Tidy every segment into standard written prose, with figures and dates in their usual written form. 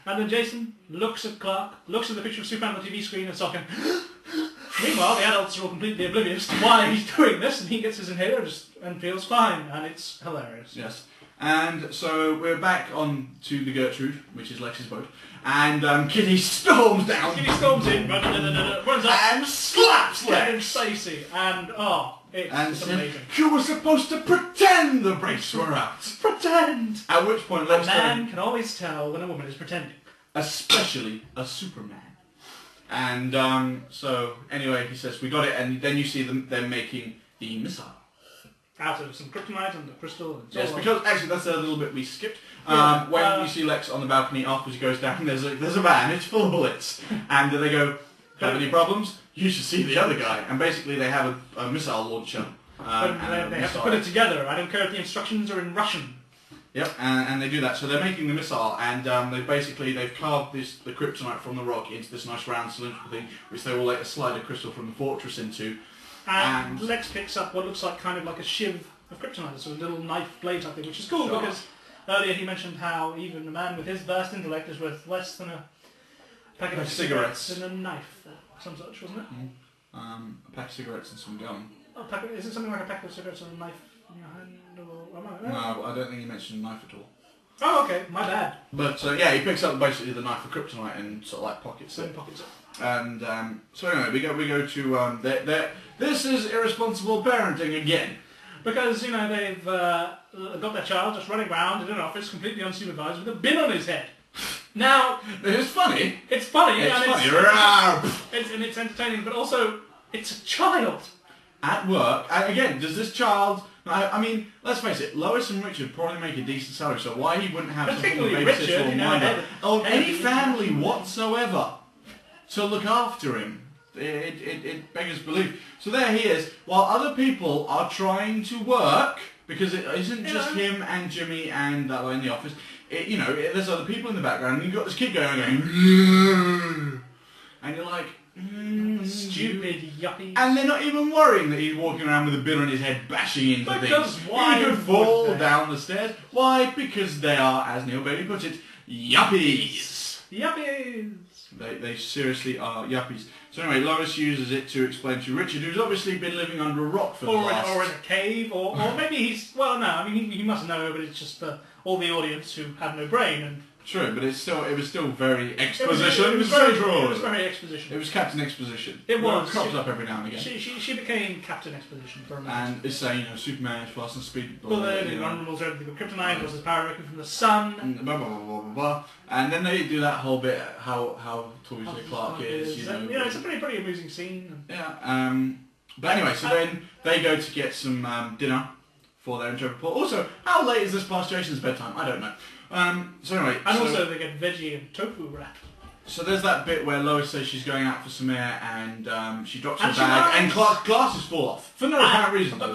And then Jason looks at Clark, looks at the picture of Superman on the TV screen and is talking. Meanwhile, the adults are all completely oblivious to why he's doing this, and he gets his inhaler and feels fine, and it's hilarious. Yes. And so we're back on to the Gertrude, which is Lex's boat, and Kitty storms down. Kitty storms in, runs up, and slaps and Lex. Stacy, and it's amazing. She was supposed to pretend the brakes were out. Pretend! At which point A Lex man can always tell when a woman is pretending. especially a Superman. And so anyway, he says we got it, and then you see them making the missile. Out of some kryptonite and the crystal and so Yes, on. because actually that's a little bit we skipped. Yeah, when you see Lex on the balcony after he goes down, there's a van, it's full of bullets, and they go, have any problems? You should see the other guy. And basically they have a missile launcher. But they have to put it together. I don't care if the instructions are in Russian. Yep, and they do that. So they're making the missile, and they've carved the kryptonite from the rock into this nice round cylindrical thing, which they will later slide a crystal from the fortress into. And Lex picks up what looks like kind of like a shiv of kryptonite, so a little knife blade type thing, which is cool because earlier he mentioned how even a man with his vast intellect is worth less than a packet of cigarettes and a knife or some such, wasn't it? A pack of cigarettes and some gum. Is it something like a packet of cigarettes and a knife in your hand? No, I don't think he mentioned a knife at all. Oh, okay, my bad. But yeah, he picks up basically the knife of kryptonite and sort of like pockets it. And so anyway, we go to this is irresponsible parenting again. Because, you know, they've got their child just running around in an office completely unsupervised with a bin on his head. Now... It's funny. It's funny. It's funny. And it's entertaining, but also, it's a child. At work. And again, does this child... I mean, let's face it, Lois and Richard probably make a decent salary, so why he wouldn't have some sort of babysitter or minder of any family whatsoever to look after him. It beggars belief. So there he is, while other people are trying to work, because it isn't just him and Jimmy and that guy in the office. There's other people in the background, and you've got this kid going, and you're like, stupid yuppie. And they're not even worrying that he's walking around with a bin on his head, bashing into because things. Why he could fall down the stairs. Why? Because they are, as Neil Bailey puts it, yuppies. Yuppies. They seriously are yuppies. So anyway, Lois uses it to explain to Richard, who's obviously been living under a rock for the last... Or in a cave, or maybe he's... Well, no, I mean, he must know, but it's just for all the audience who have no brain. And true, but it was still very exposition. It was very exposition. It was Captain Exposition. It was. It crops up every now and again. She became Captain Exposition for a moment. And it's saying, Superman is fast and speed. Well, the animals are everything with kryptonite, was his power working from the sun. And blah, blah, blah, blah, blah. And then they do that whole bit, how tall Clark is, it's a pretty amusing scene. Yeah, but anyway, so then they go to get some dinner for their interim report. Also, how late is this past Jason's bedtime? I don't know. So anyway... also they get veggie and tofu wrap. So there's that bit where Lois says she's going out for some air, and she drops her bag, and Clark's glasses fall off. For no apparent reason, though.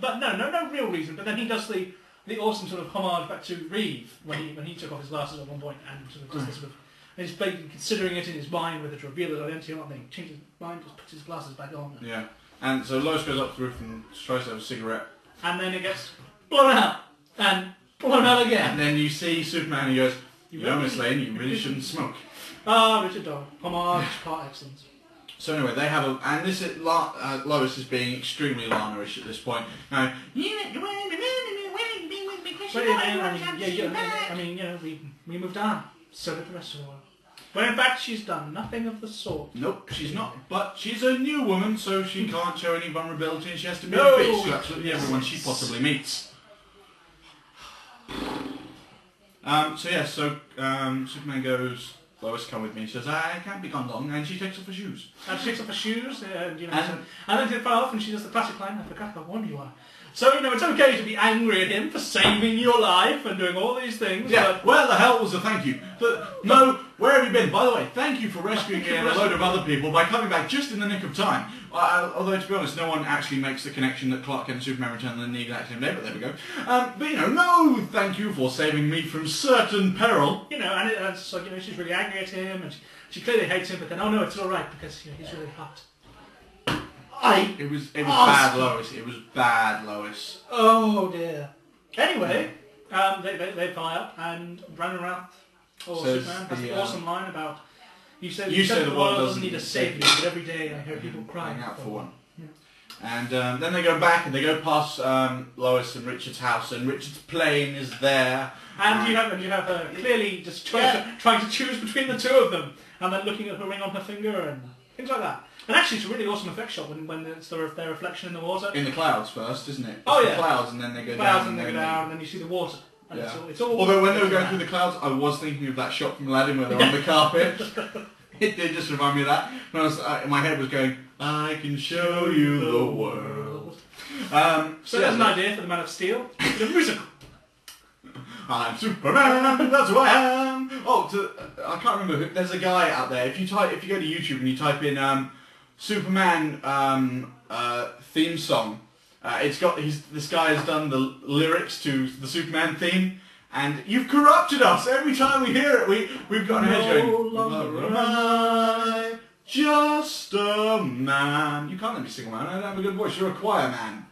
But no real reason. But then he does the awesome sort of homage back to Reeve when he took off his glasses at one point and sort of does this sort of... And he's basically considering it in his mind whether to reveal his identity or not. Then he changes his mind, just puts his glasses back on. Yeah. And so Lois goes up to the roof and tries to have a cigarette. And then it gets blown out. And blown out again. And then you see Superman and he goes, Miss Lane, you really shouldn't smoke. Richard Dog. Homage, part excellence. So anyway, they have and this is, Lois is being extremely Lana-ish at this point. Now, we moved on. So did the rest of the world. When in fact she's done nothing of the sort. Nope, she's not. But she's a new woman, so she can't show any vulnerability, and she has to be a bitch to absolutely everyone she possibly meets. Superman goes, Lois, come with me. She says, I can't be gone long, and she takes off her shoes. And she takes off her shoes, and then she fell off, and she does the classic line, I forgot how warm you are. So, it's okay to be angry at him for saving your life and doing all these things. Yeah, but where the hell was the thank you? No, where have you been? By the way, thank you for rescuing me and a load of other people by coming back just in the nick of time. Although, to be honest, no one actually makes the connection that Clark Kent and Superman return in the exact same day, but there we go. No thank you for saving me from certain peril. And it's like, she's really angry at him, and she clearly hates him, but then, oh no, it's alright, because, he's really hot. It was bad, Lois. It was bad, Lois. Oh dear. Anyway, they fly up and run around. Or says Superman has the awesome line about, you say the world doesn't need a savior, but every day I hear people crying out for one. Yeah. And then they go back and they go past Lois and Richard's house, and Richard's plane is there. And you have her clearly just trying to choose between the two of them, and then looking at her ring on her finger and things like that. And actually, it's a really awesome effect shot when it's their reflection in the water. In the clouds first, isn't it? Oh, it's yeah. The clouds, and then they go clouds down. And they go down, and then you see the water. And yeah. it's all Although when they were going through the clouds, I was thinking of that shot from Aladdin where they're on the carpet. It did just remind me of that. When my head was going, I can show you the world. So there's an idea for the Man of Steel. The musical. I'm Superman, that's who I am. I can't remember. There's a guy out there. If you go to YouTube and you type in Superman theme song, this guy has done the lyrics to the Superman theme, and you've corrupted us. Every time we hear it, we've got an head going. Longer am I just a man. You can't let me sing, man. I don't have a good voice. You're a choir man.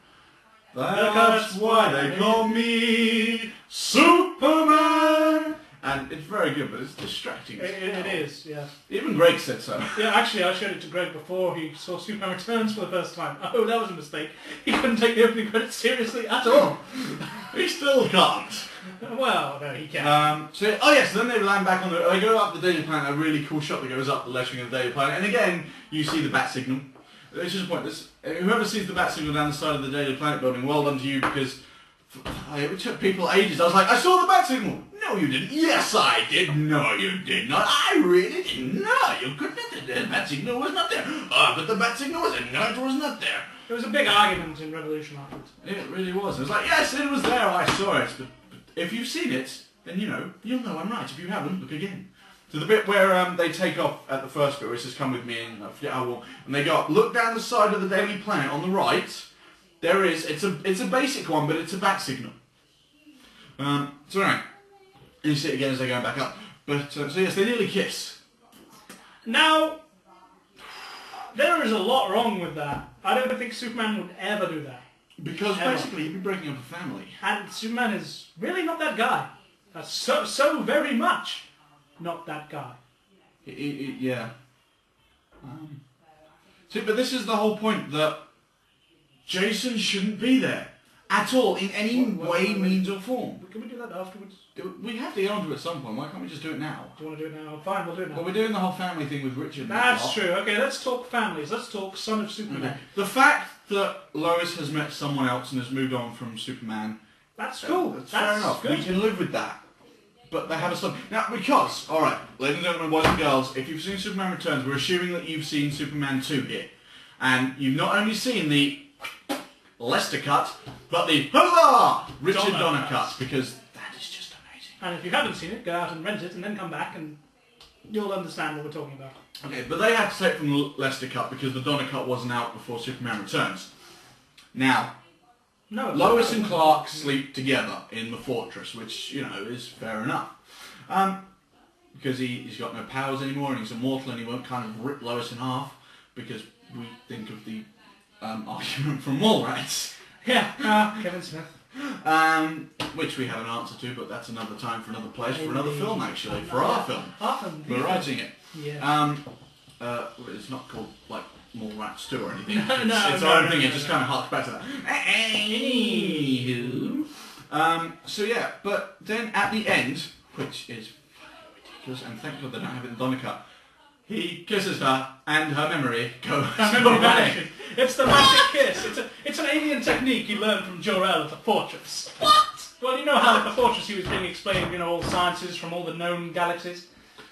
That's why they call me Superman. And it's very good, but it's distracting. It is, yeah. Even Greg said so. Yeah, actually, I showed it to Greg before he saw Superman Returns for the first time. Oh, that was a mistake. He couldn't take the opening credits seriously at all. He still can't. Well, no, he can. So then they land back on they go up the Daily Planet, a really cool shot that goes up the lettering of the Daily Planet, and again, you see the bat signal. It's just a point. Whoever sees the bat signal down the side of the Daily Planet building, well done to you, because it took people ages. I was like, I saw the bat signal. No, you didn't. Yes, I did. No, you did not. I really didn't. No, you couldn't. The bat signal was not there. Oh, but the bat signal was there. No, it was not there. There was a big argument in Revolution afterwards. It really was. It was like, yes, it was there. I saw it. But if you've seen it, then you'll know I'm right. If you haven't, look again. To the bit where they take off at the first bit, where it says, come with me, and I forget how long, and they go up, look down the side of the Daily Planet on the right, there is, it's a basic one, but it's a bat signal. So anyway, you see it again as they're going back up. But, so yes, they nearly kiss. Now, there is a lot wrong with that. I don't think Superman would ever do that. Because basically he'd be breaking up a family. And Superman is really not that guy. That's so very much not that guy. Yeah. See, but this is the whole point, that Jason shouldn't be there at all, in any way, means or form. Can we do that afterwards? We have to get onto it at some point. Why can't we just do it now? Do you want to do it now? Fine, we'll do it now. Well, we're doing the whole family thing with Richard. That's true. Okay, let's talk families. Let's talk Son of Superman. Okay. The fact that Lois has met someone else and has moved on from Superman... That's cool. That's fair enough. Good. We can live with that. But they have a son. Now, because, alright, ladies and gentlemen, boys and girls, if you've seen Superman Returns, we're assuming that you've seen Superman 2 here. And you've not only seen the Lester cut, but the Richard Donner cut, because that is just amazing. And if you haven't seen it, go out and rent it, and then come back, and you'll understand what we're talking about. Okay, but they had to take from the Lester cut because the Donner cut wasn't out before Superman Returns. Now, Lois and Clark sleep together in the fortress, which, is fair enough. Because he's got no powers anymore and he's immortal and he won't kind of rip Lois in half, because we think of the argument from Mallrats. Yeah, Kevin Smith. Which we have an answer to, but that's another time for another place, for another film actually, for our film. We're writing it. Yeah. It's not called, like, Mallrats 2 or anything. It's our own thing, it just kind of harks back to that. Anywho. So yeah, but then at the end, which is ridiculous, and thank God they don't have it in Donner cut, he kisses her, and her memory goes away. It's the magic kiss. It's an alien technique he learned from Jor-El at the Fortress. What? Well, you know how at the Fortress he was being explained, all sciences from all the known galaxies?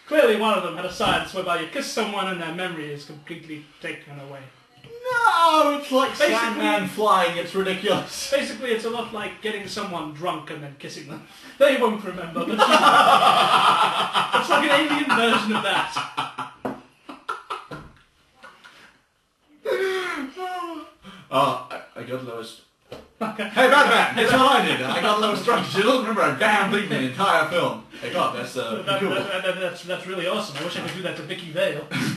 Clearly one of them had a science whereby you kiss someone and their memory is completely taken away. No, it's like Sandman flying, it's ridiculous. Basically, it's a lot like getting someone drunk and then kissing them. They won't remember, but it's like an alien version of that. I got Lois. Hey, Batman! It's what I did. I got Lois drunk. She doesn't remember a damn thing in the entire film. Hey, God, that's cool. That's really awesome. I wish I could do that to Vicky Vale.